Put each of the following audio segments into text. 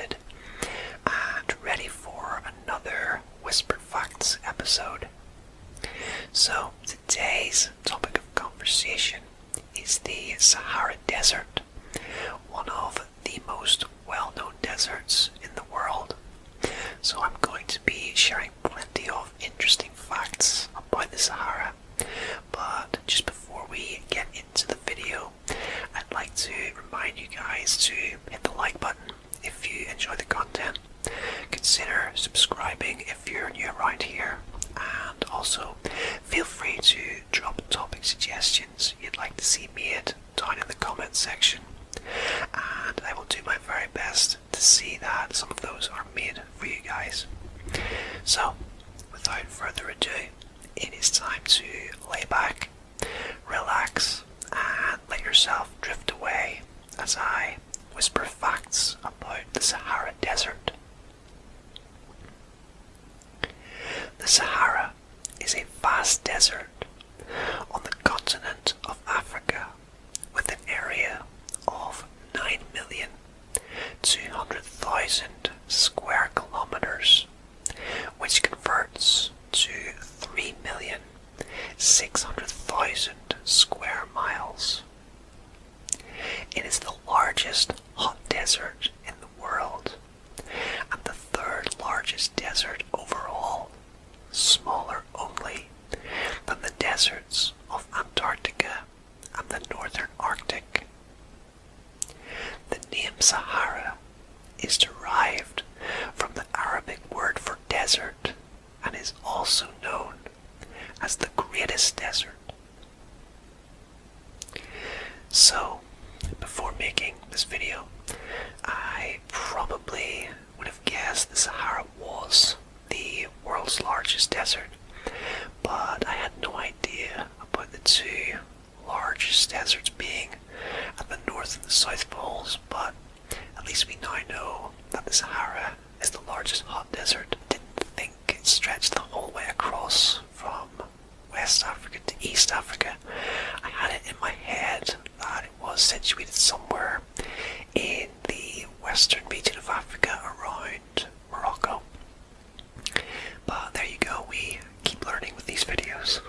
rested and ready for another Whispered Facts episode. So, today's topic of conversation is the Sahara Desert, one of the most well-known deserts in the world. So I'm going to be sharing plenty of interesting facts about the Sahara. But just before we get into the video, I'd like to remind you guys to hit the like button if you enjoy the content. Consider subscribing if you're new around here, and also feel free to drop topic suggestions you'd like to see made down in the comments section, and I will do my very best to see that some of those are made for you guys. So, without further ado, it is time to lay back, relax, and let yourself drift away as I whisper facts about the Sahara Desert. The Sahara is a vast desert on the continent of Africa with an area of 9,200,000 square kilometers, which converts to 3,600,000 square miles. It is the largest hot desert in the world and the third largest desert overall, smaller only than the deserts of Antarctica and the northern Arctic. The name Sahara is derived from the Arabic word for desert and is also known as the greatest desert. So, before making this video, I probably would have guessed the Sahara was the world's largest desert, but I had no idea about the two largest deserts being at the North and the South Poles. But at least we now know that the Sahara is the largest hot desert. Didn't think it stretched the whole way across from West Africa to East Africa. I had it in my head that it was situated somewhere in the western region of Africa around Morocco. But there you go, we keep learning with these videos.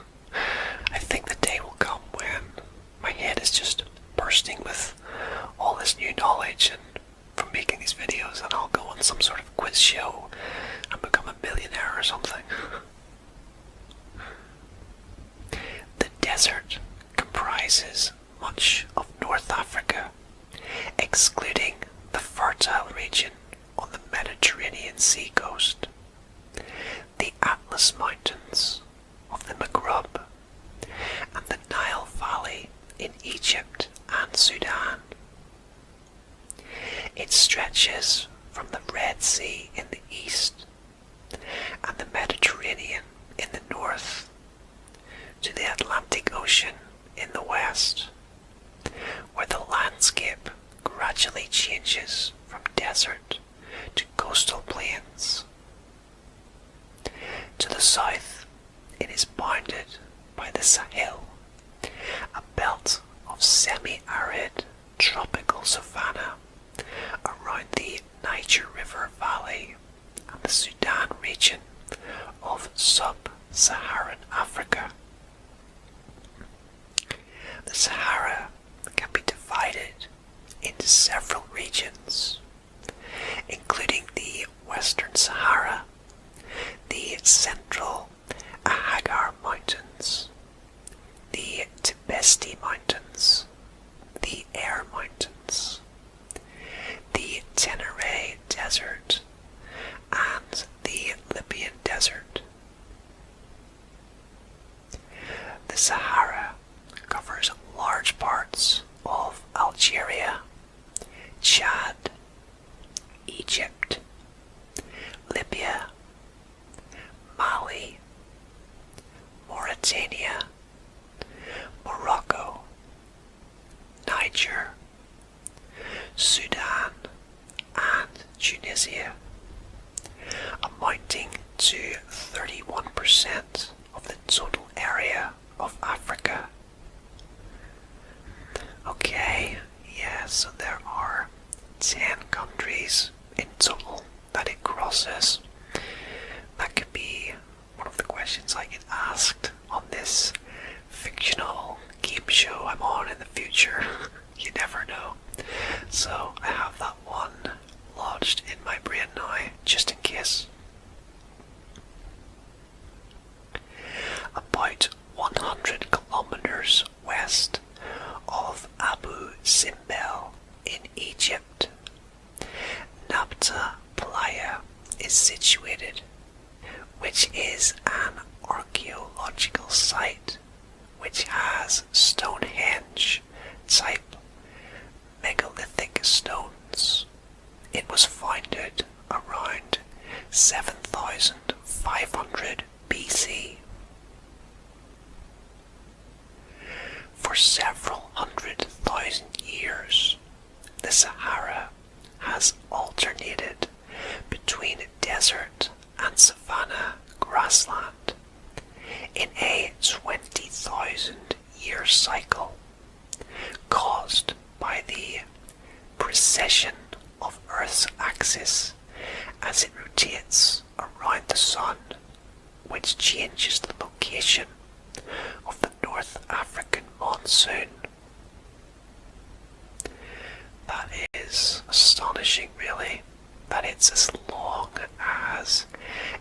I think the day will come when my head is just bursting with all this new knowledge and from making these videos, and I'll go on some sort of quiz show and become a millionaire or something. The desert comprises much of North Africa, excluding the fertile region on the Mediterranean sea coast, the Atlas Mountains of the Maghreb, and the Nile Valley in Egypt and Sudan. It stretches from the Red Sea in the east and the Mediterranean in the north to the Atlantic Ocean in the west, where the landscape gradually changes from desert to coastal plains. To the south, it is bounded by the Sahel, a belt of semi-arid tropical savanna around the Niger River Valley and the Sudan region of sub-Saharan Africa. The Sahara can be divided into several regions, including the Western Sahara, the Central Ahagar Mountains, the Tibesti Mountains, the Air Mountains, the Tenere Desert, and the Libyan Desert. The Sahara covers large parts of Algeria, Chad, Egypt, Libya, Mali, Mauritania, Morocco, Niger, Sudan, and Tunisia, amounting to 31% of the total area of Africa. Okay, yeah, so there are 10 countries in total process? That could be one of the questions I get asked on this fictional game show I'm on in the future. You never know. So I have that one lodged in my brain now, just in case. About 100 kilometers west of Abu Simbel in Egypt, Nabta Playa is situated, which is an archaeological site which has Stonehenge type megalithic stones. It was founded around 7500 BC. For several 100,000 years, the Sahara has alternated between desert and savanna grassland in a 20,000 year cycle caused by the precession of Earth's axis as it rotates around the Sun, which changes the location of the North African monsoon. That is astonishing, really, that it's as long as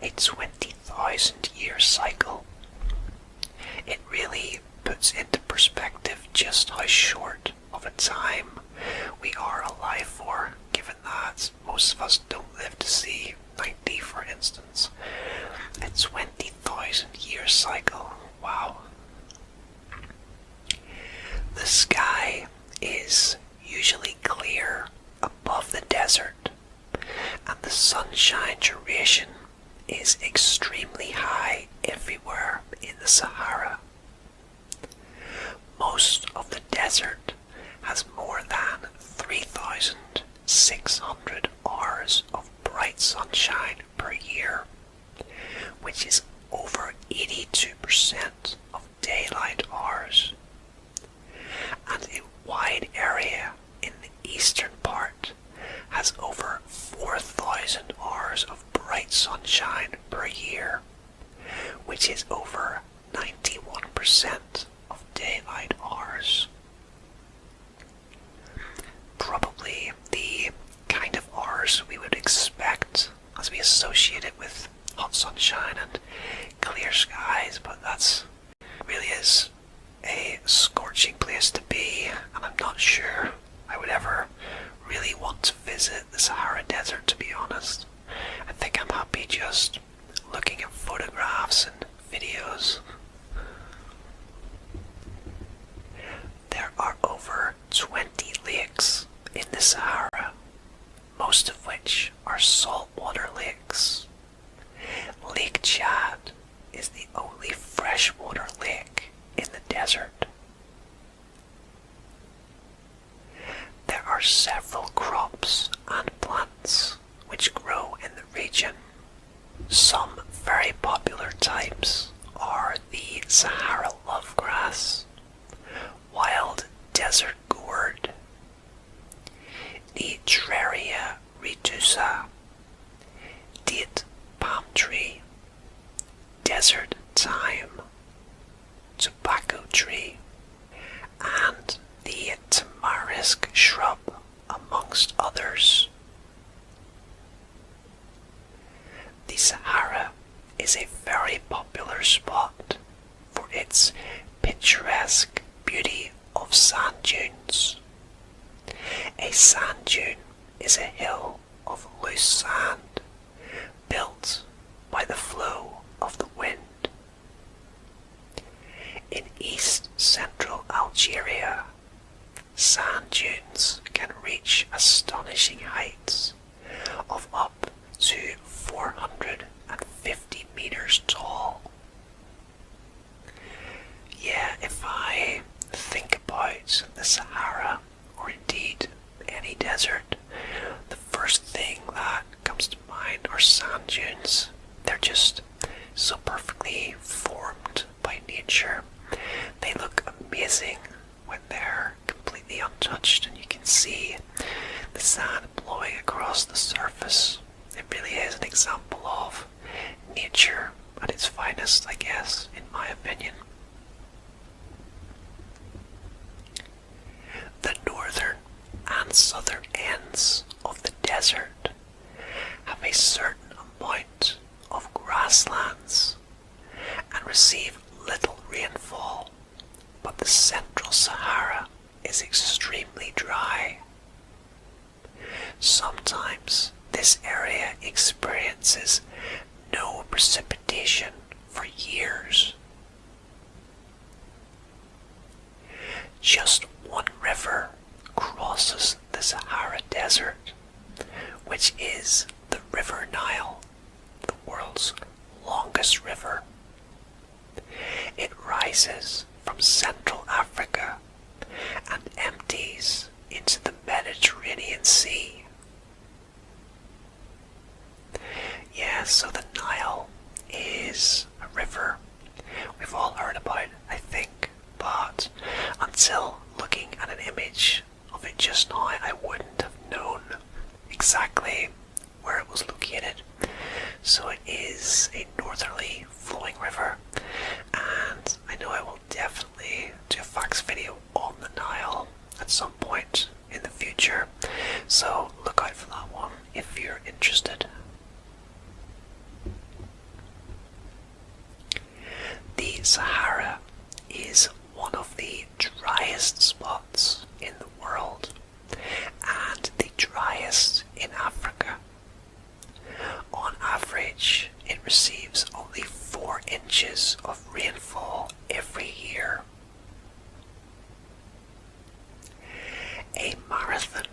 a 20,000 year cycle. It really puts into perspective just how short of a time we are alive for, given that most of us don't live to see 90, for instance. A 20,000 year cycle. Wow. The sky is usually clear above the desert, and the sunshine duration is extremely high everywhere in the Sahara. Most of the desert has more than 3,600 hours of bright sunshine per year, which is over 82% of daylight hours. And a wide area in the eastern part has over 4,000 hours of bright sunshine per year, which is over 91% of daylight hours. Probably the kind of hours we would expect as we associate it with hot sunshine and clear skies, but that's really is a scorching place to be, and I'm not sure I would ever really want to visit the Sahara Desert, to be honest. I think I'm happy just looking at photographs and videos. There are over 20 lakes in the Sahara, most of which are saltwater lakes. Lake Chad is the only freshwater lake in the desert. There are several crops and plants which grow in the region. Some very popular types are the Sahara lovegrass, wild desert gourd, the Traria retusa, date palm tree, desert thyme, tobacco tree, and the tamarisk shrub, amongst others. The Sahara is a very popular spot for its picturesque beauty of sand dunes. A sand dune is a hill of loose sand built by the flow of the wind. In east-central Algeria, sand dunes can reach astonishing heights of up to 450 meters tall. Yeah, if I think about the Sahara, or indeed any desert, the first thing that comes to mind are sand dunes. They're just so perfectly formed by nature. They look amazing when they're completely untouched and you can see the sand blowing across the surface. It really is an example of nature at its finest, I guess, in my opinion. The northern and southern ends of the desert have a certain amount of grasslands and receive little rainfall, but the central Sahara is extremely dry. Sometimes this area experiences no precipitation for years. Just one river crosses the Sahara Desert, which is the River Nile, the world's longest river. It rises from Central Africa and empties into the Mediterranean Sea. Yeah, so the Nile is a river we've all heard about, I think, but until looking at an image of it just now, I wouldn't have known exactly where it was located. So it is a northerly flowing river, and I know I will definitely do a facts video on the Nile at some point in the future, so look out for that one if you're interested. The Sahara is one of the driest spots in the world and the driest in Africa. On average, it receives only 4 inches of rainfall every year. A marathon,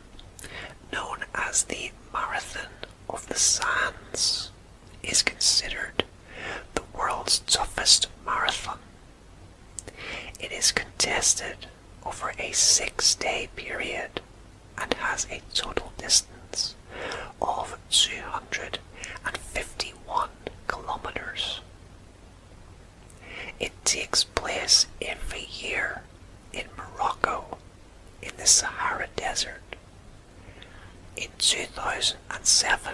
known as the Marathon of the Sands, is considered the world's toughest marathon. It is contested over a 6-day period and has a total distance of 251 kilometers. It takes place every year in Morocco, in the Sahara Desert. In 2007,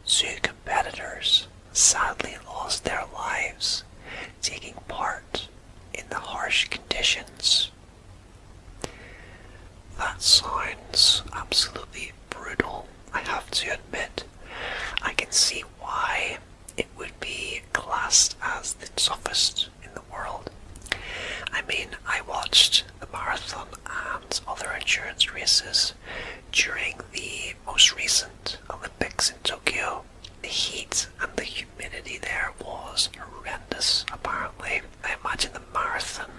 2 competitors sadly lost their lives taking part in the harsh conditions. That sounds absolutely brutal, I have to admit. I can see why it would be classed as the toughest in the world. I mean, I watched the marathon and other endurance races during the most recent Olympics in Tokyo. The heat and the humidity there was horrendous, apparently. I imagine the marathon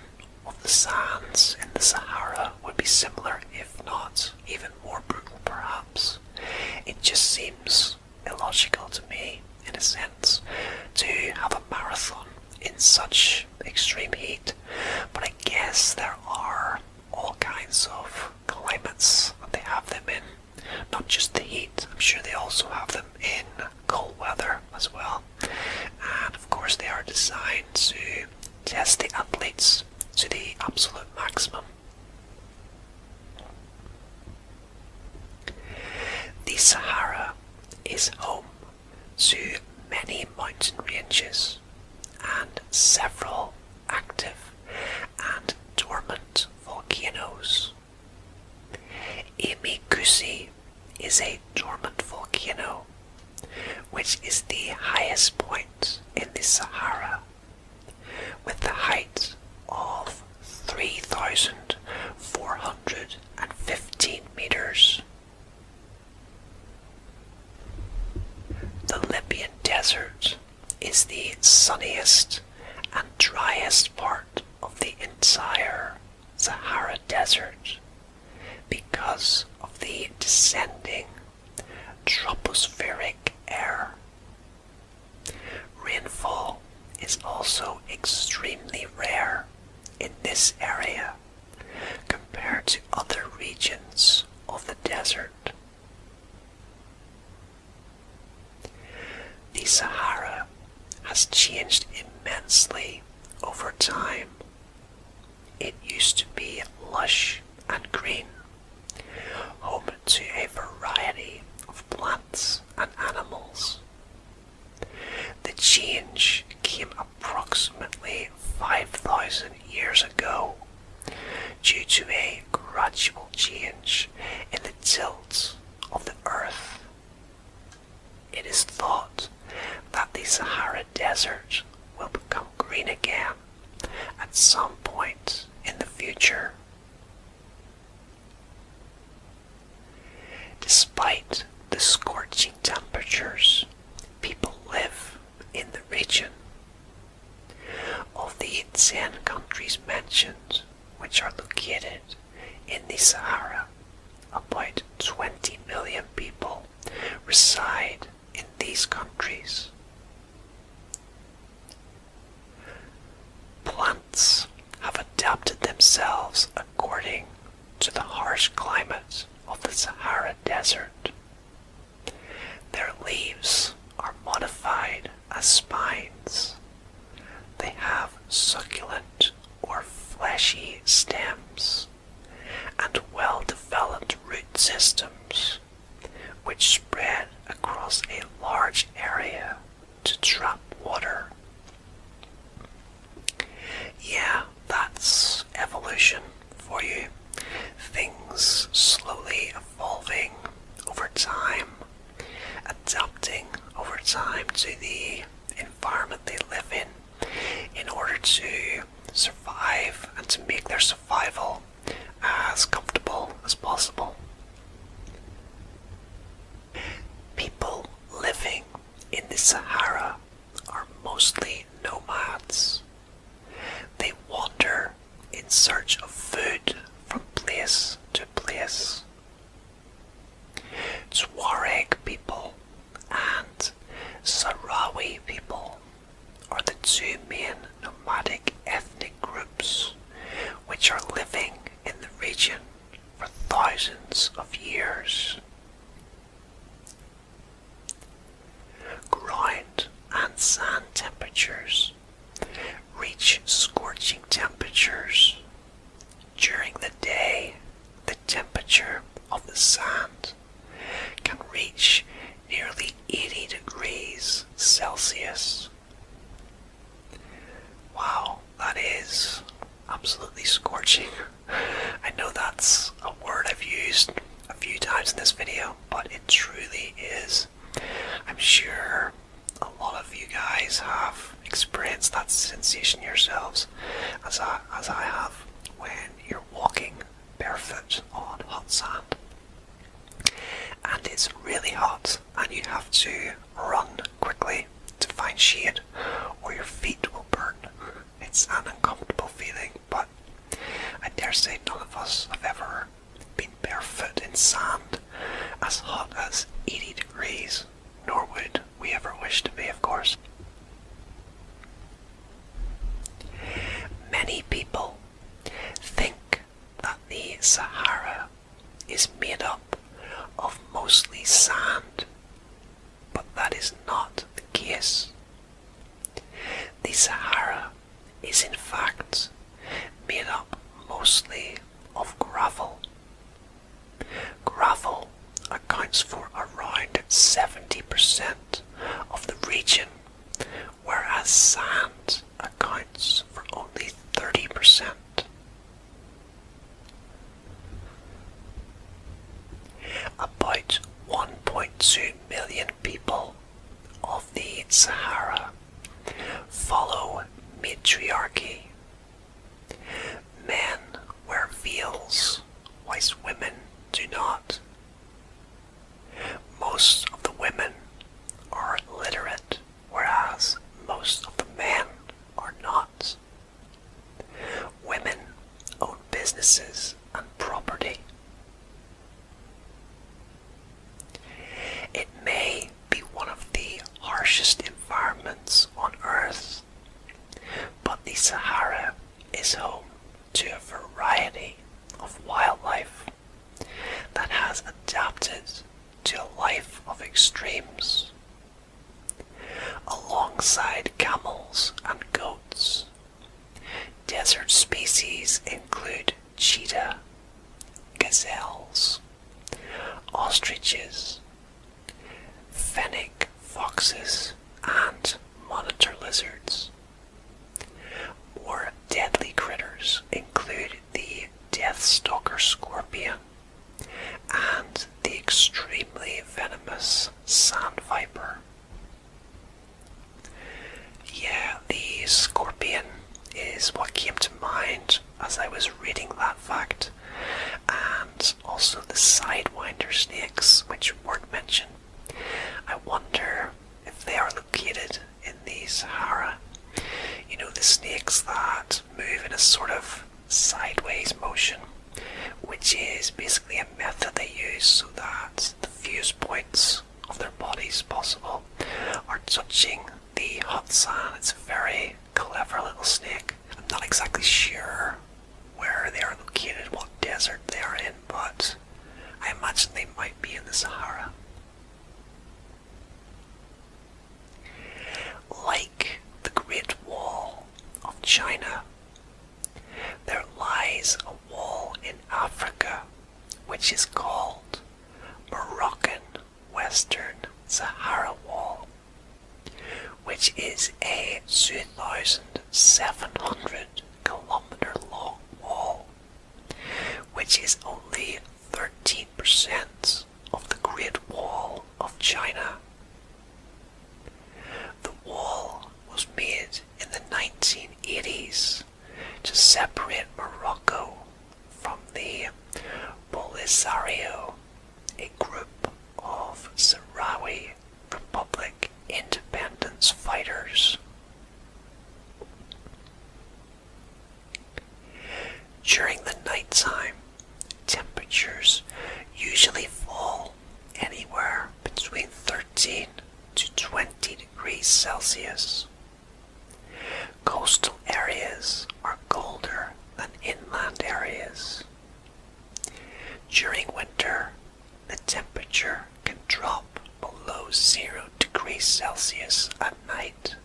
of the sands in the Sahara would be similar, if not even more brutal perhaps. It just seems illogical to me, in a sense, to have a marathon in such extreme heat. But I guess there are all kinds of climates that they have them in. Not just the heat, I'm sure they also have them in cold weather as well. And of course they are designed to test the athletes to the absolute maximum. The Sahara is home to many mountain ranges and several active and dormant volcanoes. Emikusi is a dormant volcano, which is the highest point in the Sahara, with the height of 3,415 meters. The Libyan Desert is the sunniest and driest part of the entire Sahara Desert because of the descending tropospheric air. Rainfall is also extremely rare in this area compared to other regions of the desert. The Sahara has changed immensely over time. It used to be lush and green, home to a variety of plants and animals, it is thought that the Sahara Desert will become green again at some point in the future. Despite the scorching temperatures, people live in the region. Of the 10 countries mentioned, which are located in the Sahara, about 20 million people reside in these countries. Plants have adapted themselves according to the harsh climate of the Sahara Desert. Their leaves are modified as spines. They have succulent or fleshy stems and well-developed root systems which spread across a large area to trap water. Yeah, that's evolution for you. Things slowly evolving over time, adapting over time to the environment they live in order to survive and to make their survival as comfortable as possible. People living in the Sahara are mostly nomads. They wander in search of food from place to place. Tuareg people and Sahrawi people are the two main nomadic ethnic groups which are living in the region for thousands of years. Ground and sand temperatures reach scorching temperatures. During the day, the temperature of the sand can reach nearly 80 degrees Celsius. Wow, that is absolutely scorching. I know that's a word I've used a few times in this video, but it truly is. I'm sure a lot of you guys have experienced that sensation yourselves, as I have, when you're walking barefoot on hot sand. And it's really hot, and you have to run quickly to find shade, or your feet will burn. It's an uncomfortable feeling, but I dare say none of us have ever been barefoot in sand as hot as 80 degrees, nor would we ever wish to be, of course. Many people think that the Sahara is made up of mostly sand, but that is not the case. The Sahara is in fact made up mostly of gravel. Gravel accounts for around 70% of the region, whereas sand accounts for only 30%. About 1.2 million people of the Sahara follow matriarchy. Men wear veils, whilst women do not. Most of the women are literate, whereas most of the men are not. Women own businesses and property. It may be one of the harshest environments on Earth, but the Sahara touching the hot sand. It's a very clever little snake. I'm not exactly sure where they are located, what desert they are in, but I imagine they might be in the Sahara. Like the Great Wall of China, there lies a wall in Africa which is called Moroccan Western Sahara Wall, which is a 2,700 kilometer long wall, which is only 13% of the Great Wall of China. The wall was made in the 1980s to separate Morocco from the Polisario, a group of Sahrawi Republic independence fighters. During the nighttime, temperatures usually fall anywhere between 13 to 20 degrees Celsius. Coastal areas are colder than inland areas. During winter, the temperature can drop below 0 degrees Celsius at night.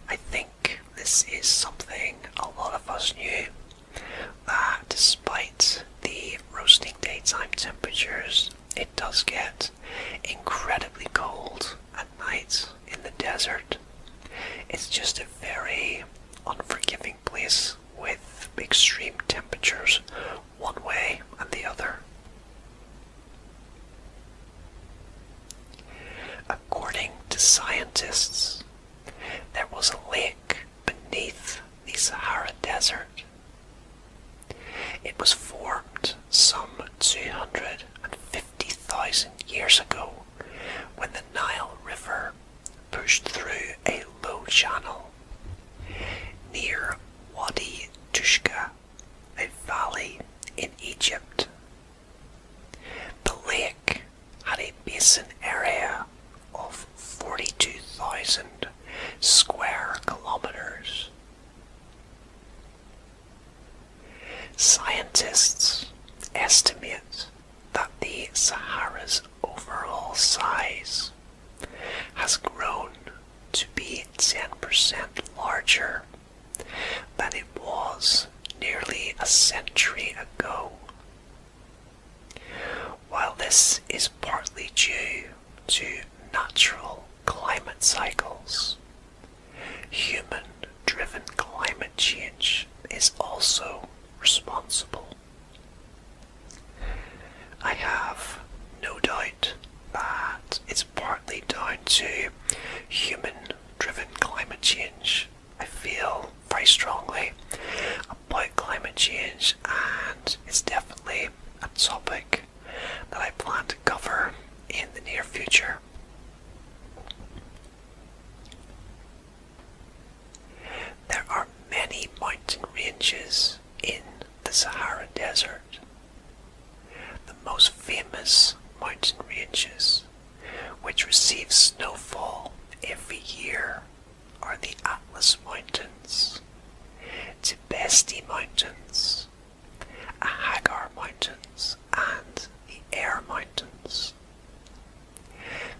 I think this is something a lot of us knew, that despite the roasting daytime temperatures, it does get incredibly cold at night in the desert. It's just a very unforgiving place with extreme temperatures one way and the other. According to scientists, there was a lake beneath the Sahara Desert. It was formed some 250,000 years ago when the Nile River pushed through a low channel near Wadi Tushka, a valley in Egypt. The lake had a basin area of 42,000 square kilometers. Scientists estimate that the Sahara's overall size has grown to be 10% larger than it was nearly a century ago. While this is partly due to natural climate cycles, human-driven climate change is also responsible. I have no doubt that it's partly down to human-driven climate change. I feel very strongly about climate change, and it's definitely a topic that I plan to cover in the near future. There are many mountain ranges in the Sahara Desert. The most famous mountain ranges, which receive snowfall every year, are the Atlas Mountains, Tibesti Mountains, Hagar Mountains, and the Air Mountains.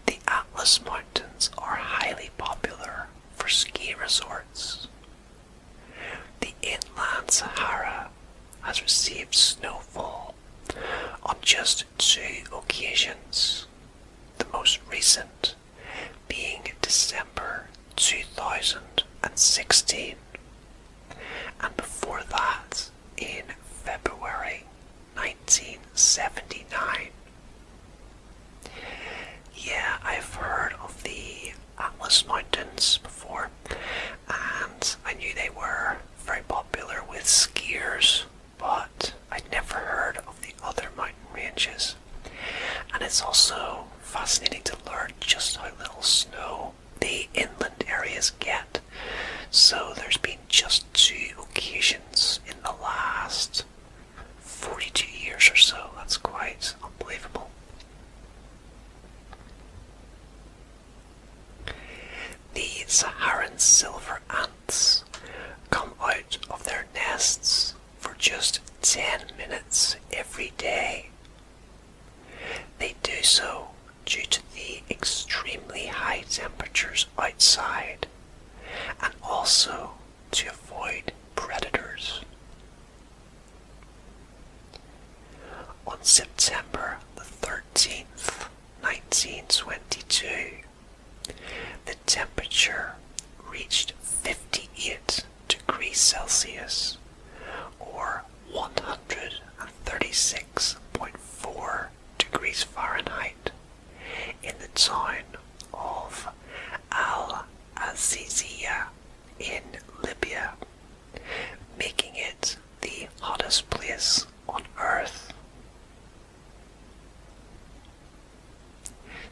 The Atlas Mountains are highly popular for ski resorts. The inland Sahara has received snowfall on just 2 occasions, the most recent being December 2016, and before that in February 1979. Yeah, I've heard of the Atlas Mountains before, and I knew they were very popular with skiers, but I'd never heard of the other mountain ranges. And it's also fascinating to learn just how little snow the inland areas get. So there's been just 2 occasions in the last 42 years or so. That's quite unbelievable. Saharan silver ants come out of their nests for just 10 minutes every day. They do so due to the extremely high temperatures outside and also to avoid predators. On September the 13th, 1922, the temperature reached 58 degrees Celsius, or 136.4 degrees Fahrenheit, in the town of Al-Azizia in Libya, making it the hottest place on Earth.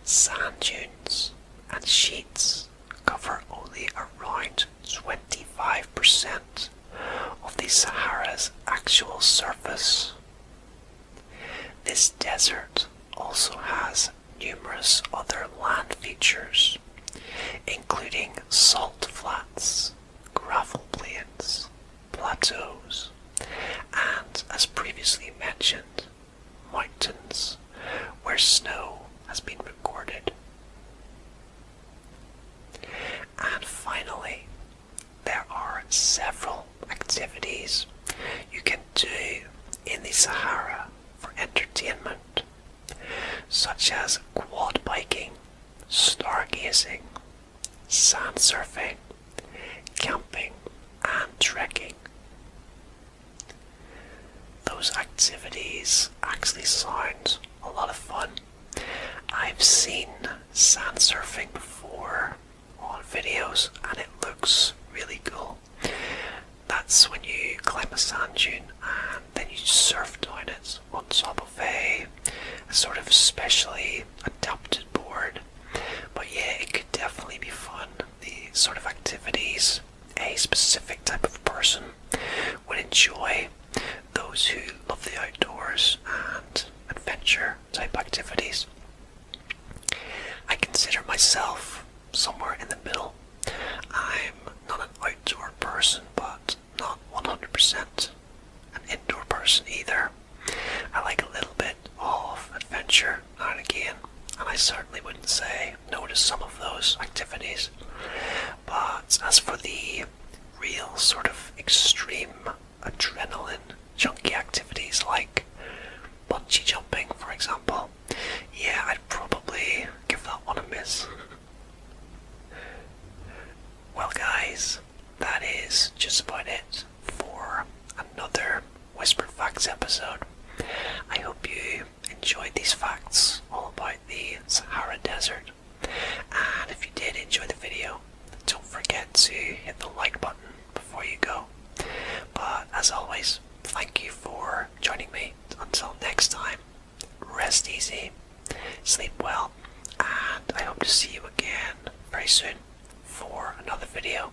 Sand dunes and sheets cover only around 25% of the Sahara's actual surface. This desert also has numerous other land features, including salt flats, gravel plains, plateaus, and, as previously mentioned, mountains where snow has been recorded. And finally, there are several activities you can do in the Sahara for entertainment, such as quad biking, stargazing, sand surfing, camping, and trekking. Those activities actually sound a lot of fun. I've seen sand surfing before on videos and it looks really cool. That's when you climb a sand dune and then you surf down it on top of a sort of specially adapted board. But yeah, it could definitely be fun. The sort of activities a specific type of person would enjoy, those who love the outdoors and adventure type activities. I consider myself somewhere in the middle. I'm not an outdoor person, but not 100% an indoor person either. I like a little bit of adventure now and again, and I certainly wouldn't say no to some of those activities. But as for the real sort of extreme adrenaline junkie activities like bungee jumping, for example, yeah, I'd probably give that one a miss. Well guys, that is just about it for another Whispered Facts episode. I hope you enjoyed these facts all about the Sahara Desert, and if you did enjoy the video, don't forget to hit the like button before you go. But as always, thank you for joining me. Until next time, rest easy, sleep well, and I hope to see you again very soon for another video.